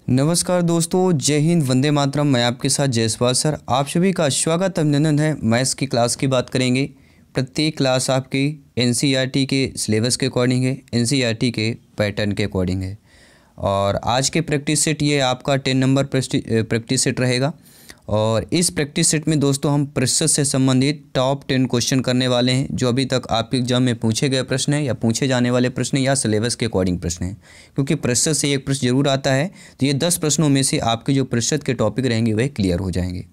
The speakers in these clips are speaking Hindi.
नमस्कार दोस्तों, जय हिंद, वंदे मातरम। मैं आपके साथ जयसवाल सर। आप सभी का स्वागत अभिनंदन है। मैथ्स की क्लास की बात करेंगे। प्रत्येक क्लास आपकी एनसीईआरटी के सिलेबस के अकॉर्डिंग है, एनसीईआरटी के पैटर्न के अकॉर्डिंग है। और आज के प्रैक्टिस सेट ये आपका 10 नंबर प्रैक्टिस सेट रहेगा। और इस प्रैक्टिस सेट में दोस्तों हम प्रतिशत से संबंधित टॉप 10 क्वेश्चन करने वाले हैं, जो अभी तक आपके एग्जाम में पूछे गए प्रश्न हैं या पूछे जाने वाले प्रश्न हैं या सिलेबस के अकॉर्डिंग प्रश्न हैं। क्योंकि प्रतिशत से एक प्रश्न जरूर आता है, तो ये 10 प्रश्नों में से आपके जो प्रतिशत के टॉपिक रहेंगे वह क्लियर हो जाएंगे।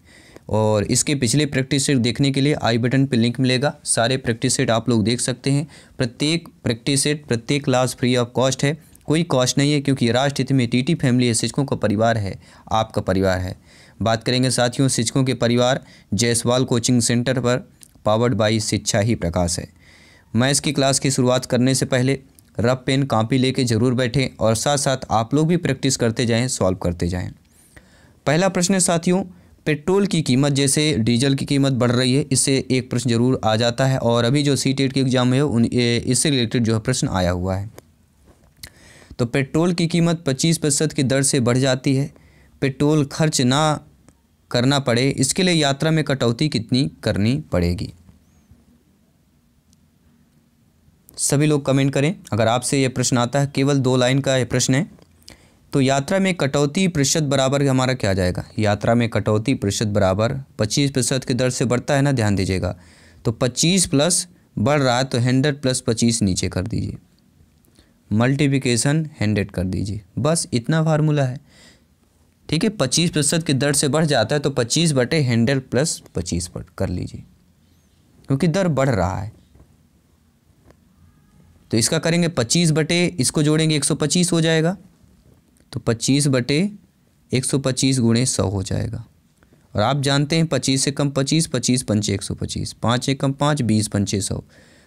और इसके पिछले प्रैक्टिस सेट देखने के लिए आई बटन पर लिंक मिलेगा। सारे प्रैक्टिस सेट आप लोग देख सकते हैं। प्रत्येक प्रैक्टिस सेट, प्रत्येक क्लास फ्री ऑफ कॉस्ट है, कोई कॉस्ट नहीं है, क्योंकि राष्ट्र हित में टीटी फैमिली है, शिक्षकों का परिवार है, आपका परिवार है। बात करेंगे साथियों शिक्षकों के परिवार जयसवाल कोचिंग सेंटर पर, पावर्ड बाई शिक्षा ही प्रकाश है। मैथ्स की क्लास की शुरुआत करने से पहले रफ पेन कापी लेके ज़रूर बैठें और साथ साथ आप लोग भी प्रैक्टिस करते जाएं, सॉल्व करते जाएं। पहला प्रश्न है साथियों, पेट्रोल की कीमत जैसे डीजल की कीमत बढ़ रही है, इससे एक प्रश्न जरूर आ जाता है। और अभी जो सीटेट के एग्जाम है इससे रिलेटेड जो है प्रश्न आया हुआ है। तो पेट्रोल की कीमत 25% की दर से बढ़ जाती है। पेट्रोल खर्च ना करना पड़े, इसके लिए यात्रा में कटौती कितनी करनी पड़ेगी? सभी लोग कमेंट करें। अगर आपसे ये प्रश्न आता है, केवल 2 लाइन का ये प्रश्न है, तो यात्रा में कटौती प्रतिशत बराबर हमारा क्या जाएगा? यात्रा में कटौती प्रतिशत बराबर 25% की दर से बढ़ता है ना, ध्यान दीजिएगा। तो 25 प्लस बढ़ रहा है तो 100 प्लस 25 नीचे कर दीजिए, मल्टीप्लिकेशन 100 कर दीजिए। बस इतना फार्मूला है, ठीक है। 25% की दर से बढ़ जाता है तो 25/100 प्लस 25 पर कर लीजिए, क्योंकि दर बढ़ रहा है। तो इसका करेंगे 25 बटे, इसको जोड़ेंगे 125 हो जाएगा। तो 25/125 गुणे 100 हो जाएगा। और आप जानते हैं 25 से कम 25, 25 पंचे 125, 5 से कम 5, 20 पंचे 100,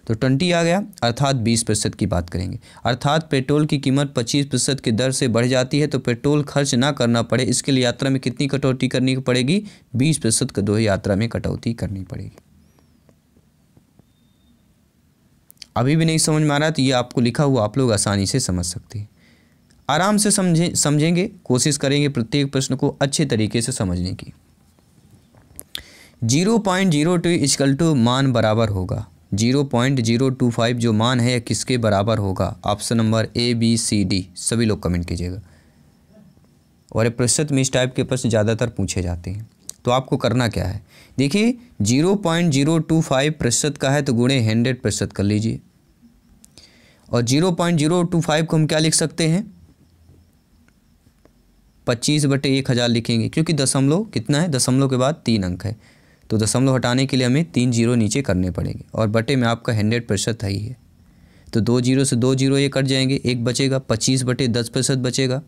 तो 20 आ गया। अर्थात 20% की बात करेंगे। अर्थात पेट्रोल की कीमत 25% की दर से बढ़ जाती है तो पेट्रोल खर्च ना करना पड़े, इसके लिए यात्रा में कितनी कटौती करनी पड़ेगी? 20% की दो यात्रा में कटौती करनी पड़ेगी। अभी भी नहीं समझ में आ रहा तो ये आपको लिखा हुआ आप लोग आसानी से समझ सकते हैं। आराम से समझेंगे, कोशिश करेंगे प्रत्येक प्रश्न को अच्छे तरीके से समझने की। 0.02 मान बराबर होगा 0.025 जो मान है किसके बराबर होगा? Option number ABCD। सभी लोग कमेंट कीजिएगा। और प्रतिशत में इस टाइप के प्रश्न ज़्यादातर पूछे जाते हैं। तो आपको करना क्या है, देखिए 0.025 प्रतिशत का है तो गुणे 100% कर लीजिए। और 0.025 को हम क्या लिख सकते हैं? 25/1000 लिखेंगे, क्योंकि दशमलव कितना है, दशमलव के बाद 3 अंक है, तो दशमलव हटाने के लिए हमें 3 जीरो नीचे करने पड़ेंगे। और बटे में आपका 100% है ही है, तो 2 जीरो से 2 जीरो ये कट जाएंगे, एक बचेगा, 25/10% बचेगा।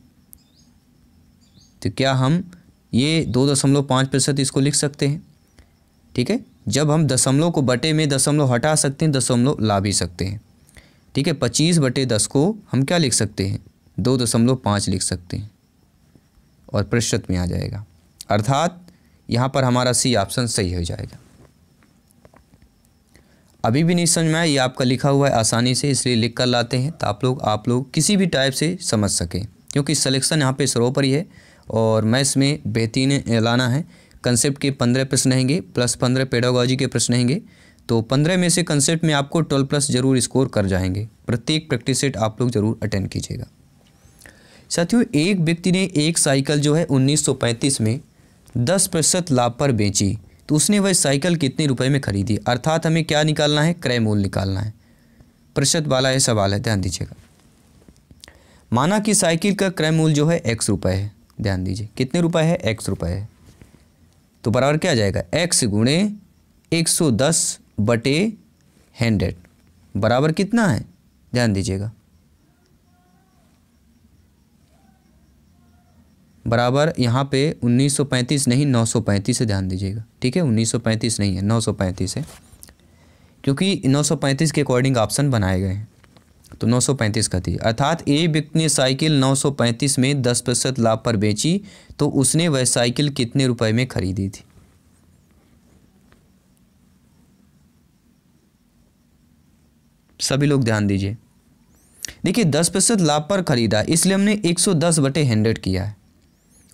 तो क्या हम ये 2.5% इसको लिख सकते हैं? ठीक है, जब हम दशमलव को बटे में दशमलव हटा सकते हैं, दशमलव ला भी सकते हैं। ठीक है, 25/10 को हम क्या लिख सकते हैं? 2.5 लिख सकते हैं और प्रतिशत में आ जाएगा। अर्थात यहाँ पर हमारा सी ऑप्शन सही हो जाएगा। अभी भी नहीं समझ में आया, ये आपका लिखा हुआ है आसानी से, इसलिए लिख कर लाते हैं तो आप लोग किसी भी टाइप से समझ सकें, क्योंकि सिलेक्शन यहाँ पे सरों पर ही है। और मैथ्स में बेहतरीन लाना है। कंसेप्ट के 15 प्रश्न रहेंगे प्लस 15 पेडागोजी के प्रश्न रहेंगे। तो 15 में से कंसेप्ट में आपको 12+ जरूर स्कोर कर जाएंगे। प्रत्येक प्रैक्टिस सेट आप लोग जरूर अटेंड कीजिएगा। साथियों, एक व्यक्ति ने एक साइकिल जो है 1935 में 10% लाभ पर बेची, तो उसने वह साइकिल कितने रुपए में खरीदी? अर्थात हमें क्या निकालना है? क्रय मूल्य निकालना है। प्रतिशत वाला ये सवाल है, ध्यान दीजिएगा। माना कि साइकिल का क्रय मूल्य जो है x रुपये है, ध्यान दीजिए कितने रुपए है? x रुपये है। तो बराबर क्या आ जाएगा? x गुणे 110/100 बराबर कितना है? ध्यान दीजिएगा, बराबर यहाँ पे 1935 नहीं 935 है, ध्यान दीजिएगा। ठीक है, 1935 नहीं है, 935 है, क्योंकि 935 के अकॉर्डिंग ऑप्शन बनाए गए हैं। तो 935 का थी। अर्थात ए व्यक्ति ने साइकिल 935 में 10% लाभ पर बेची, तो उसने वह साइकिल कितने रुपए में खरीदी थी? सभी लोग ध्यान दीजिए। देखिए 10% लाभ पर खरीदा, इसलिए हमने 110/100 किया है।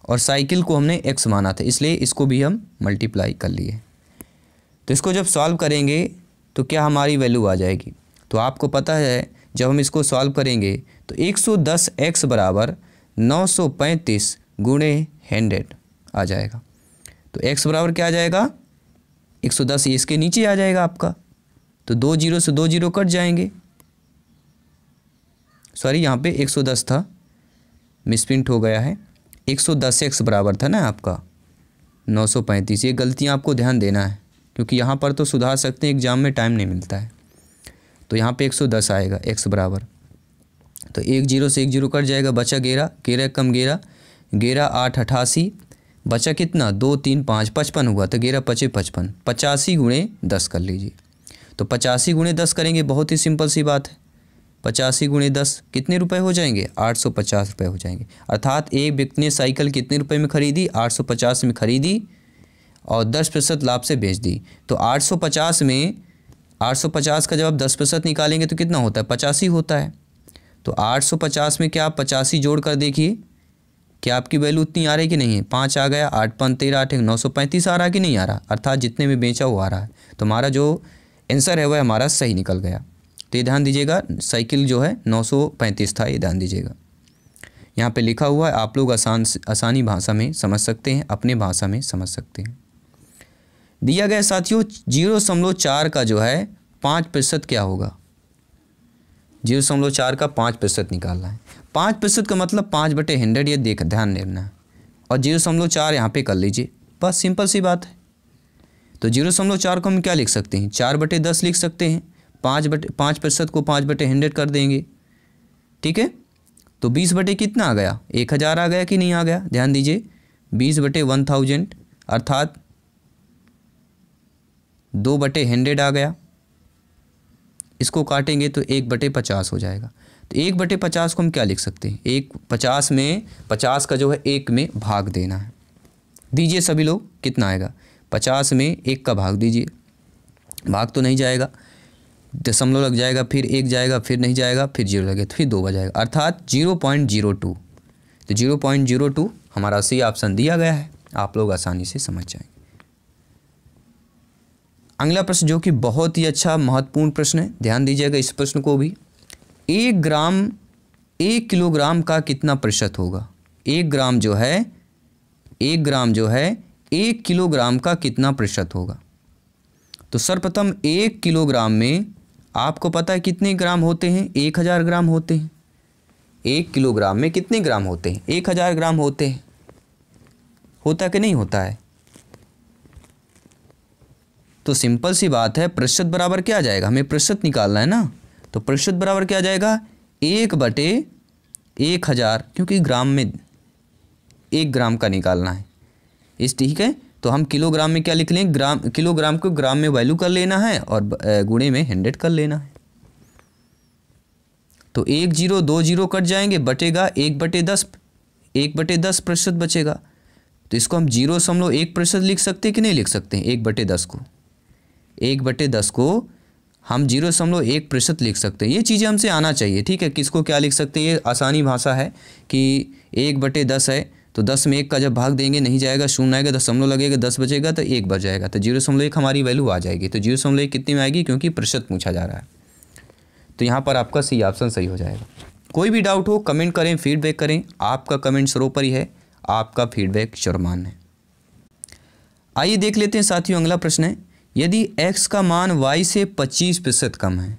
और साइकिल को हमने x माना था, इसलिए इसको भी हम मल्टीप्लाई कर लिए। तो इसको जब सॉल्व करेंगे तो क्या हमारी वैल्यू आ जाएगी, तो आपको पता है जब हम इसको सॉल्व करेंगे तो 110x बराबर 935 गुणे 100 आ जाएगा। तो x बराबर क्या आ जाएगा, 110, इसके नीचे आ जाएगा आपका, तो 2 जीरो से 2 जीरो कट जाएंगे। सॉरी, यहाँ पे 110 था, मिसप्रिंट हो गया है। 110x बराबर था ना आपका 935। ये गलतियाँ आपको ध्यान देना है, क्योंकि यहाँ पर तो सुधार सकते हैं, एग्जाम में टाइम नहीं मिलता है। तो यहाँ पे 110 आएगा x बराबर, तो 1 जीरो से 1 जीरो कट जाएगा, बचा 11, 11 कम 11, 11 8 88, बचा कितना 2 3 5 55 हुआ, तो 11 5 55, 85 गुणे 10 कर लीजिए। तो 85 गुणे 10 करेंगे, बहुत ही सिंपल सी बात है। 85 गुणे 10 कितने रुपए हो जाएंगे, 850 रुपये हो जाएंगे। अर्थात एक व्यक्ति ने साइकिल कितने रुपए में खरीदी, 850 में खरीदी और 10% लाभ से बेच दी। तो 850 में 850 का जब आप 10% निकालेंगे तो कितना होता है, 85 होता है। तो 850 में क्या आप 85 जोड़ कर देखिए, क्या आपकी वैल्यू उतनी आ रही कि नहीं है। 5 आ गया, 8 5 13 8 935 आ रहा है कि नहीं आ रहा, अर्थात जितने में बेचा वो आ रहा है। तो हमारा जो आंसर है वह हमारा सही निकल गया। तो ये ध्यान दीजिएगा, साइकिल जो है 935 था, ये ध्यान दीजिएगा। यहाँ पे लिखा हुआ है, आप लोग आसानी भाषा में समझ सकते हैं, अपने भाषा में समझ सकते हैं। दिया गया साथियों 0.4 का जो है 5% क्या होगा, 0.4 का 5% निकालना है। 5% का मतलब 5/100, ये ध्यान देना है। और 0.4 यहाँ पे कर लीजिए, बस सिंपल सी बात है। तो 0.4 को हम क्या लिख सकते हैं, 4/10 लिख सकते हैं। 5% को 5/100 कर देंगे, ठीक है। तो 20 कितना आ गया, 1000 आ गया कि नहीं आ गया, ध्यान दीजिए। 20/1000 अर्थात 2/100 आ गया। इसको काटेंगे तो 1/50 हो जाएगा। तो 1/50 को हम क्या लिख सकते हैं, 50 में 50 का जो है 1 में भाग देना है। दीजिए सभी लोग, कितना आएगा, 50 में 1 का भाग दीजिए, भाग तो नहीं जाएगा, दशमलव लग जाएगा, फिर 1 जाएगा, फिर नहीं जाएगा, फिर 0 लगेगा, तो फिर 2 बजाएगा, अर्थात 0.02। तो 0.02 हमारा सही ऑप्शन दिया गया है, आप लोग आसानी से समझ जाएंगे। अगला प्रश्न जो कि बहुत ही अच्छा महत्वपूर्ण प्रश्न है, ध्यान दीजिएगा इस प्रश्न को भी। 1 किलोग्राम का कितना प्रतिशत होगा, 1 ग्राम जो है 1 किलोग्राम का कितना प्रतिशत होगा। तो सर्वप्रथम 1 किलोग्राम में आपको पता है कितने ग्राम होते हैं, 1000 ग्राम होते हैं। 1 किलोग्राम में कितने ग्राम होते हैं, 1000 ग्राम होते हैं। होता कि नहीं होता है। तो सिंपल सी बात है, प्रतिशत बराबर क्या आ जाएगा, हमें प्रतिशत निकालना है ना। तो प्रतिशत बराबर क्या आ जाएगा, 1/1000, क्योंकि ग्राम में 1 ग्राम का निकालना है इस, ठीक है। तो हम किलोग्राम में क्या लिख लें, ग्राम, किलोग्राम को ग्राम में वैल्यू कर लेना है और गुणे में 100 कर लेना है। तो 1 0 2 0 कट जाएंगे, बचेगा 1/10, 1/10 प्रतिशत बचेगा। तो इसको हम 0.1% लिख सकते हैं कि नहीं लिख सकते हैं, 1/10 को, 1/10 को हम 0.1% लिख सकते हैं। ये चीज़ें हमसे आना चाहिए, ठीक है। किसको क्या लिख सकते हैं, ये आसानी भाषा है कि 1/10 है, तो 10 में 1 का जब भाग देंगे नहीं जाएगा, 0 आएगा, दशमलव लगेगा, 10 बचेगा तो 1 बच जाएगा, तो 0.1 हमारी वैल्यू आ जाएगी। तो 0.1 कितनी में आएगी, क्योंकि प्रतिशत पूछा जा रहा है। तो यहाँ पर आपका सी ऑप्शन सही हो जाएगा। कोई भी डाउट हो कमेंट करें, फीडबैक करें, आपका कमेंट सर्वोपरि है, आपका फीडबैक सर्वमान्य है। आइए देख लेते हैं साथियों, अगला प्रश्न है, यदि x का मान y से 25% कम है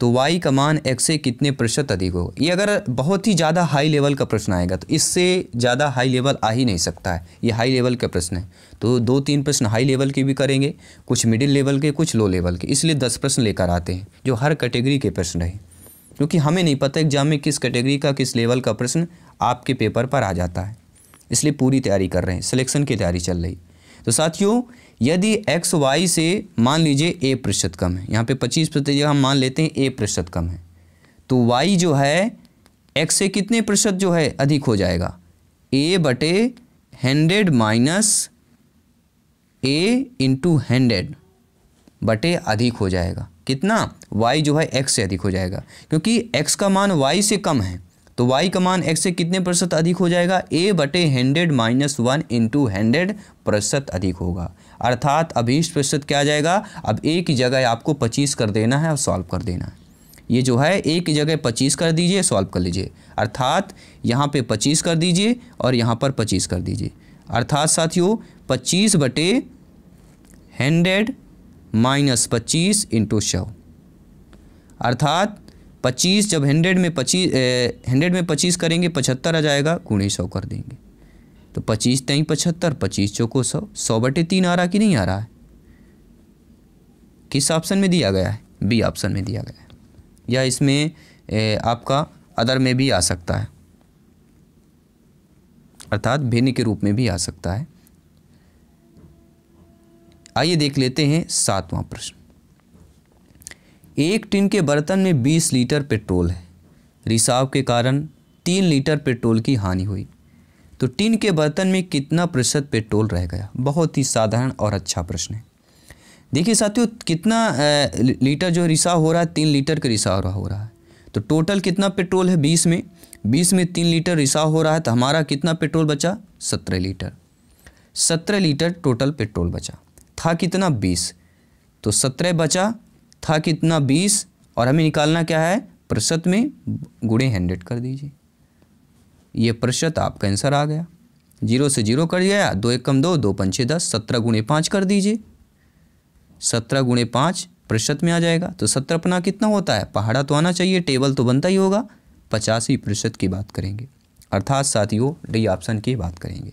तो y का मान x से कितने प्रतिशत अधिक होगा। ये अगर बहुत ही ज़्यादा हाई लेवल का प्रश्न आएगा तो इससे ज़्यादा हाई लेवल आ ही नहीं सकता है, ये हाई लेवल का प्रश्न है। तो 2-3 प्रश्न हाई लेवल के भी करेंगे, कुछ मिडिल लेवल के, कुछ लो लेवल के, इसलिए 10 प्रश्न लेकर आते हैं जो हर कैटेगरी के प्रश्न रहे, क्योंकि हमें नहीं पता एग्जाम में किस कैटेगरी का किस लेवल का प्रश्न आपके पेपर पर आ जाता है, इसलिए पूरी तैयारी कर रहे हैं, सिलेक्शन की तैयारी चल रही। तो साथियों यदि x y से मान लीजिए a% कम है, यहाँ पे 25% हम मान लेते हैं a% कम है, तो y जो है x से कितने प्रतिशत जो है अधिक हो जाएगा, a/100 माइनस a इंटू 100 बटे अधिक हो जाएगा। कितना, y जो है x से अधिक हो जाएगा, क्योंकि x का मान y से कम है तो y का मान x से कितने प्रतिशत अधिक हो जाएगा, a/100 - 1 इंटू 100% अधिक होगा। अर्थात अभीष्ट प्रतिशत क्या आ जाएगा, अब a की जगह आपको 25 कर देना है और सॉल्व कर देना है। ये जो है a की जगह 25 कर दीजिए, सॉल्व कर लीजिए। अर्थात यहाँ पे 25 कर दीजिए और यहाँ पर 25 कर दीजिए। अर्थात साथियों 25/100 - 25 इंटू 100, अर्थात 25 जब 100 में 25 करेंगे 75 आ जाएगा, गुणे 100 कर देंगे तो 25 3 75, 25 चौको 100, 100/3 आ रहा कि नहीं आ रहा है। किस ऑप्शन में दिया गया है, बी ऑप्शन में दिया गया है, या इसमें आपका अदर में भी आ सकता है, अर्थात भिन्न के रूप में भी आ सकता है। आइए देख लेते हैं 7वां प्रश्न। एक टिन के बर्तन में 20 लीटर पेट्रोल है, रिसाव के कारण 3 लीटर पेट्रोल की हानि हुई, तो टिन के बर्तन में कितना प्रतिशत पेट्रोल रह गया। बहुत ही साधारण और अच्छा प्रश्न है। देखिए साथियों कितना लीटर जो रिसाव हो रहा है, 3 लीटर का रिसाव हो रहा है, तो टोटल कितना पेट्रोल है 20 में 3 लीटर रिसाव हो रहा है, तो हमारा कितना पेट्रोल बचा 17 लीटर। 17 लीटर टोटल पेट्रोल बचा, था कितना 20, तो 17 बचा, था कितना 20, और हमें निकालना क्या है प्रतिशत में, गुणे 100 कर दीजिए। ये प्रतिशत आपका आंसर आ गया। 0 से 0 कट गया, 2 1 कम 2, 2 5 6 10, 17 गुणे 5 कर दीजिए, 17 गुणे 5 प्रतिशत में आ जाएगा। तो 17 अपना कितना होता है, पहाड़ा तो आना चाहिए, टेबल तो बनता ही होगा, 85% की बात करेंगे, अर्थात साथियों डी ऑप्शन की बात करेंगे।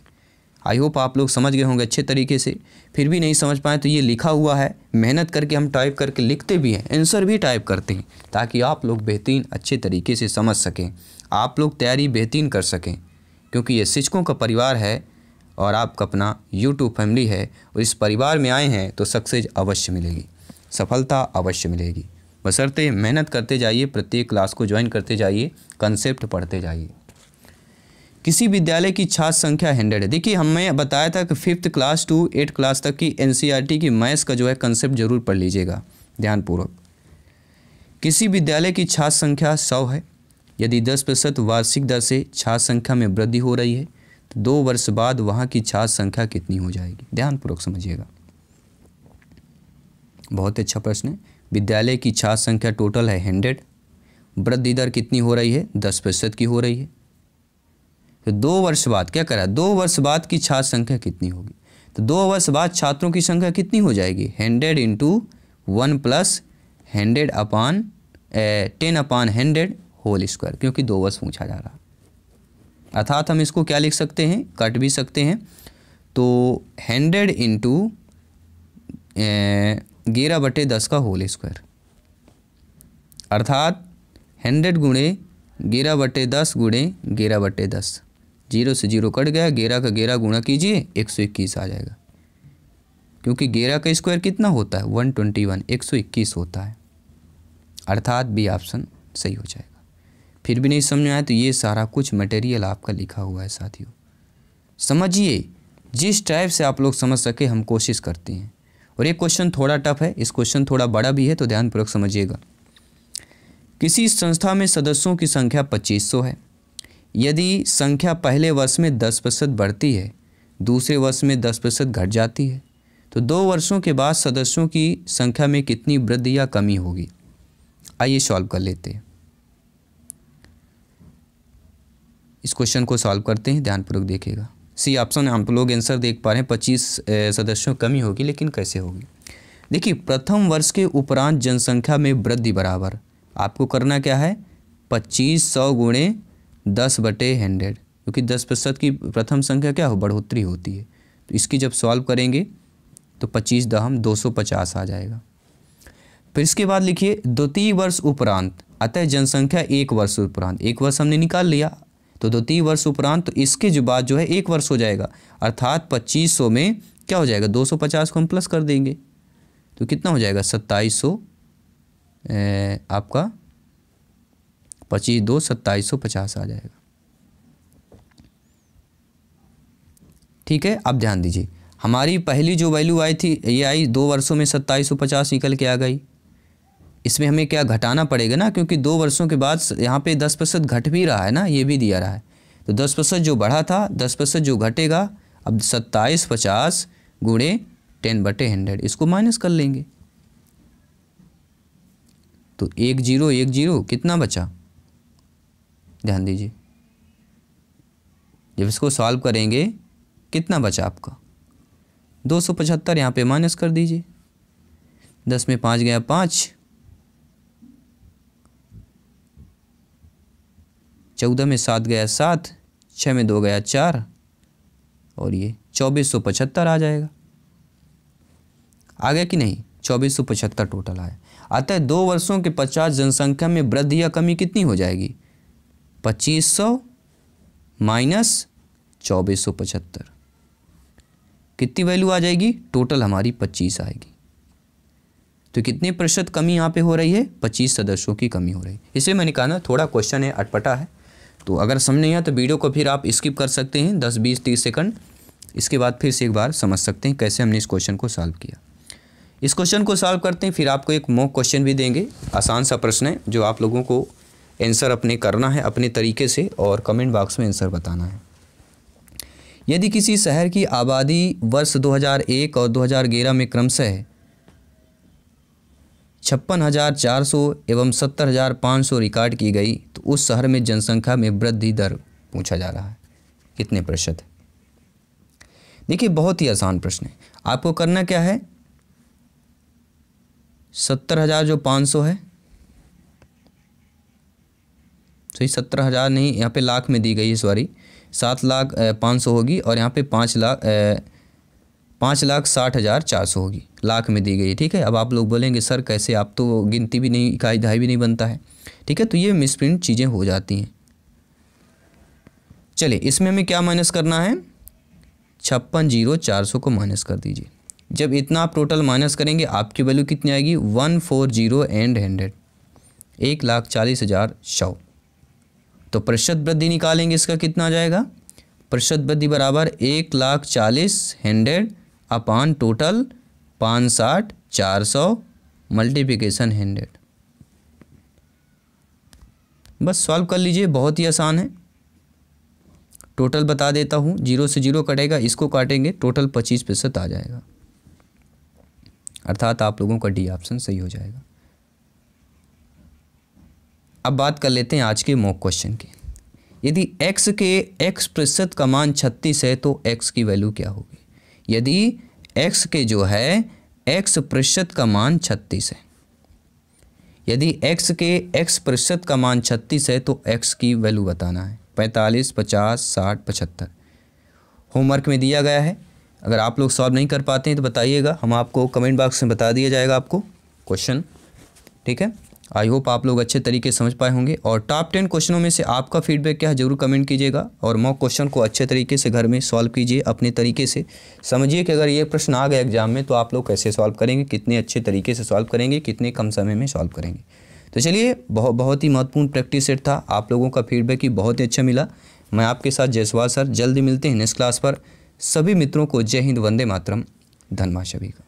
आई होप आप लोग समझ गए होंगे अच्छे तरीके से। फिर भी नहीं समझ पाए तो ये लिखा हुआ है, मेहनत करके हम टाइप करके लिखते भी हैं, आंसर भी टाइप करते हैं, ताकि आप लोग बेहतरीन अच्छे तरीके से समझ सकें, आप लोग तैयारी बेहतरीन कर सकें, क्योंकि ये शिक्षकों का परिवार है और आपका अपना यूट्यूब फैमिली है, और इस परिवार में आए हैं तो सक्सेस अवश्य मिलेगी, सफलता अवश्य मिलेगी। बशर्ते मेहनत करते जाइए, प्रत्येक क्लास को ज्वाइन करते जाइए, कंसेप्ट पढ़ते जाइए। किसी विद्यालय की छात्र संख्या 100 है। देखिए हमें बताया था कि 5th class to 8th class तक की NCERT की मैथ्स का जो है कंसेप्ट जरूर पढ़ लीजिएगा ध्यानपूर्वक। किसी विद्यालय की छात्र संख्या 100 है, यदि 10% वार्षिक दर से छात्र संख्या में वृद्धि हो रही है तो 2 वर्ष बाद वहाँ की छात्र संख्या कितनी हो जाएगी। ध्यानपूर्वक समझिएगा, बहुत अच्छा प्रश्न है। विद्यालय की छात्र संख्या टोटल है 100, वृद्धि दर कितनी हो रही है 10% की हो रही है, तो 2 वर्ष बाद क्या करा, 2 वर्ष बाद की छात्र संख्या कितनी होगी, तो 2 वर्ष बाद छात्रों की संख्या कितनी हो जाएगी 100 × 1 + 100 / 10/100 होल स्क्वायर, क्योंकि 2 वर्ष पूछा जा रहा है। अर्थात हम इसको क्या लिख सकते हैं, काट भी सकते हैं, तो 100 × 11/10 का होल स्क्वायर, अर्थात 100 × 11/10 × 11/10, 0 से 0 कट गया, 11 का 11 गुणा कीजिए 121 आ जाएगा, क्योंकि 11 का स्क्वायर कितना होता है 121, 121 होता है, अर्थात बी ऑप्शन सही हो जाएगा। फिर भी नहीं समझ में आया तो ये सारा कुछ मटेरियल आपका लिखा हुआ है साथियों, समझिए जिस टाइप से आप लोग समझ सके हम कोशिश करते हैं। और ये क्वेश्चन थोड़ा टफ है, इस क्वेश्चन थोड़ा बड़ा भी है, तो ध्यानपूर्वक समझिएगा। किसी संस्था में सदस्यों की संख्या 2500 है, यदि संख्या पहले वर्ष में 10% बढ़ती है, दूसरे वर्ष में 10% घट जाती है, तो 2 वर्षों के बाद सदस्यों की संख्या में कितनी वृद्धि या कमी होगी। आइए सॉल्व कर लेते हैं, इस क्वेश्चन को सॉल्व करते हैं, ध्यानपूर्वक देखिएगा। सी ऑप्शन आप लोग आंसर देख पा रहे हैं, 25 सदस्यों कमी होगी, लेकिन कैसे होगी। देखिए प्रथम वर्ष के उपरांत जनसंख्या में वृद्धि बराबर आपको करना क्या है 2500 × 10/100, क्योंकि 10% की प्रथम संख्या क्या हो बढ़ोतरी होती है, तो इसकी जब सॉल्व करेंगे तो 25 दहम 250 आ जाएगा। फिर इसके बाद लिखिए द्वितीय वर्ष उपरांत, अतः जनसंख्या 1 वर्ष उपरांत, 1 वर्ष हमने निकाल लिया, तो द्वितीय वर्ष उपरांत, तो इसके जो बाद जो है 1 वर्ष हो जाएगा, अर्थात 2500 में क्या हो जाएगा 250 को हम प्लस कर देंगे, तो कितना हो जाएगा 2700, आपका 25 2 2750 आ जाएगा। ठीक है, अब ध्यान दीजिए हमारी पहली जो वैल्यू आई थी ये आई 2 वर्षों में 2750 निकल के आ गई, इसमें हमें क्या घटाना पड़ेगा ना, क्योंकि 2 वर्षों के बाद यहाँ पे 10% घट भी रहा है ना, ये भी दिया रहा है। तो 10% जो बढ़ा था, 10% जो घटेगा, अब 2750 गुणे 10/100, इसको माइनस कर लेंगे। तो 1010 कितना बचा, ध्यान दीजिए। जब इसको सॉल्व करेंगे कितना बचा आपका 275, यहाँ पे माइनस कर दीजिए। 10 में 5 गया 5, 14 में 7 गया 7, 6 में 2 गया 4, और ये 2475 आ जाएगा। आ गया कि नहीं, 2475 टोटल आया। अतः 2 वर्षों के 50 जनसंख्या में वृद्धि या कमी कितनी हो जाएगी, 2500 माइनस 2475, कितनी वैल्यू आ जाएगी, टोटल हमारी 25 आएगी। तो कितने प्रतिशत कमी यहाँ पे हो रही है, 25 सदस्यों की कमी हो रही है। इसलिए मैंने कहा ना थोड़ा क्वेश्चन है, अटपटा है, तो अगर समझ नहीं आया तो वीडियो को फिर आप स्किप कर सकते हैं 10, 20, 30 सेकंड, इसके बाद फिर से एक बार समझ सकते हैं कैसे हमने इस क्वेश्चन को सॉल्व किया। इस क्वेश्चन को सॉल्व करते हैं, फिर आपको एक मॉक क्वेश्चन भी देंगे, आसान सा प्रश्न है जो आप लोगों को आंसर अपने करना है अपने तरीके से, और कमेंट बॉक्स में आंसर बताना है। यदि किसी शहर की आबादी वर्ष 2001 और 2011 में क्रमशः 56,400 एवं 70,500 रिकॉर्ड की गई, तो उस शहर में जनसंख्या में वृद्धि दर पूछा जा रहा है, कितने प्रतिशत है। देखिए बहुत ही आसान प्रश्न है, आपको करना क्या है, 70,000 जो 500 है, सही 70,000 नहीं, यहाँ पे लाख में दी गई है, सॉरी 7,05,000 होगी, और यहाँ पे 5,60,400 होगी, लाख में दी गई है। ठीक है, अब आप लोग बोलेंगे सर कैसे, आप तो गिनती भी नहीं, इकाई दहाई भी नहीं बनता है। ठीक है, तो ये मिसप्रिंट चीज़ें हो जाती हैं। चलिए इसमें हमें क्या माइनस करना है, 56,400 को माइनस कर दीजिए। जब इतना आप टोटल माइनस करेंगे आपकी वैल्यू कितनी आएगी, 140 एंड 100, 1,40,100। तो प्रतिशत वृद्धि निकालेंगे, इसका कितना आ जाएगा, प्रतिशत वृद्धि बराबर 1,40,100 100 अपान टोटल 65,400 मल्टीप्लिकेशन 100। बस सॉल्व कर लीजिए, बहुत ही आसान है। टोटल बता देता हूँ, 0 से 0 कटेगा, इसको काटेंगे, टोटल 25% आ जाएगा, अर्थात आप लोगों का डी ऑप्शन सही हो जाएगा। अब बात कर लेते हैं आज के मॉक क्वेश्चन की। यदि x के x प्रतिशत का मान 36 है तो x की वैल्यू क्या होगी। यदि x के जो है x प्रतिशत का मान 36 है, यदि x के x प्रतिशत का मान 36 है तो x की वैल्यू बताना है, 45, 50, 60, 75। होमवर्क में दिया गया है, अगर आप लोग सॉल्व नहीं कर पाते हैं तो बताइएगा, हम आपको कमेंट बॉक्स में बता दिया जाएगा आपको क्वेश्चन। ठीक है, आई होप आप लोग अच्छे तरीके से समझ पाए होंगे, और टॉप 10 क्वेश्चनों में से आपका फीडबैक क्या है ज़रूर कमेंट कीजिएगा, और मॉक क्वेश्चन को अच्छे तरीके से घर में सॉल्व कीजिए, अपने तरीके से समझिए कि अगर ये प्रश्न आ गया एग्जाम में तो आप लोग कैसे सॉल्व करेंगे, कितने अच्छे तरीके से सॉल्व करेंगे, कितने कम समय में सॉल्व करेंगे। तो चलिए बहुत ही महत्वपूर्ण प्रैक्टिस सेट था, आप लोगों का फीडबैक ही बहुत ही अच्छा मिला। मैं आपके साथ जायसवाल सर, जल्दी मिलते हैं नेक्स्ट क्लास पर। सभी मित्रों को जय हिंद, वंदे मातरम, धन्यवाद सभी का।